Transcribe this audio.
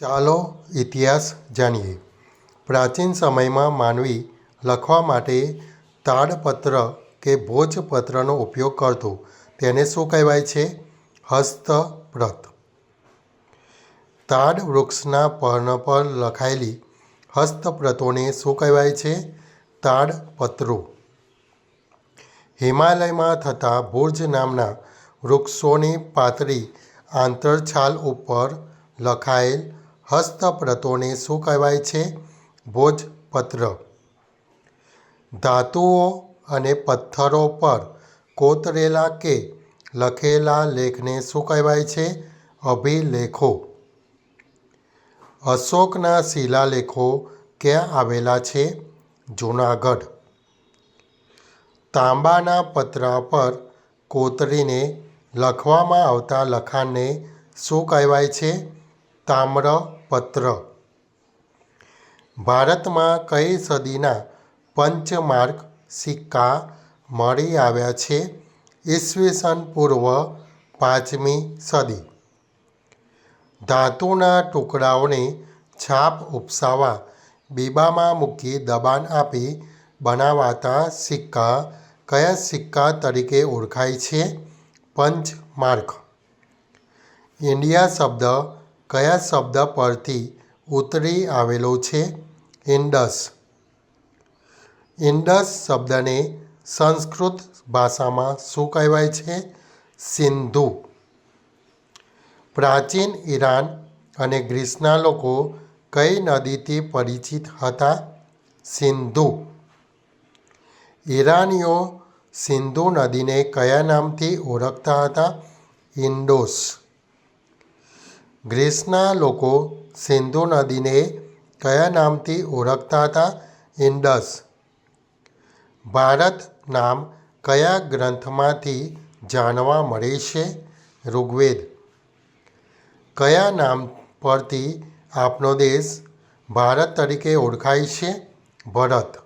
ચાલો ઇતિહાસ જાણીએ. પ્રાચીન સમયમાં માનવી લખવા માટે તાડપત્ર કે ભોજપત્રનો ઉપયોગ કરતો. તેને શું કહેવાય છે? હસ્તપ્રત. તાડ વૃક્ષના પર્ણ પર લખાયેલી હસ્તપ્રતોને શું કહેવાય છે? તાડપત્રો. હિમાલયમાં થતા ભુર્જ નામના વૃક્ષોની પાતળી આંતરછાલ ઉપર લખાયેલ હસ્તપ્રતોને શું કહેવાય છે? ભોજપત્ર. ધાતુઓ અને પથ્થરો પર કોતરેલા કે લખેલા લેખને શું કહેવાય છે? અભિલેખો. અશોકના શિલાલેખો ક્યાં આવેલા છે? જૂનાગઢ. તાંબાના પતરા પર કોતરીને લખવામાં આવતા લખાણને શું કહેવાય છે? તામ્રપત્ર. ભારતમાં કઈ સદીના પંચમાર્ક સિક્કા મળી આવ્યા છે? ઈસવીસન પૂર્વ 5મી સદી. ધાતુના ટુકડાઓને છાપ ઉપસાવવા બીબામાં મૂકી દબાણ આપી બનાવાતા સિક્કા કયા સિક્કા તરીકે ઓળખાય છે? પંચમાર્ક. ઇન્ડિયા શબ્દ કયા શબ્દ પરથી ઉતરી આવેલો છે? ઇન્ડસ. ઇન્ડસ શબ્દને સંસ્કૃત ભાષામાં શું કહેવાય છે? સિંધુ. પ્રાચીન ઈરાન અને ગ્રીસના લોકો કઈ નદીથી પરિચિત હતા? સિંધુ. ઈરાનીઓ સિંધુ નદીને કયા નામથી ઓળખતા હતા? ઇન્ડોસ. ગ્રીસના લોકો સિંધુ નદીને કયા નામથી ઓળખતા હતા? ઇન્ડસ. ભારત નામ કયા ગ્રંથમાંથી જાણવા મળે છે? ઋગ્વેદ. કયા નામ પરથી આપણો દેશ ભારત તરીકે ઓળખાય છે? ભરત.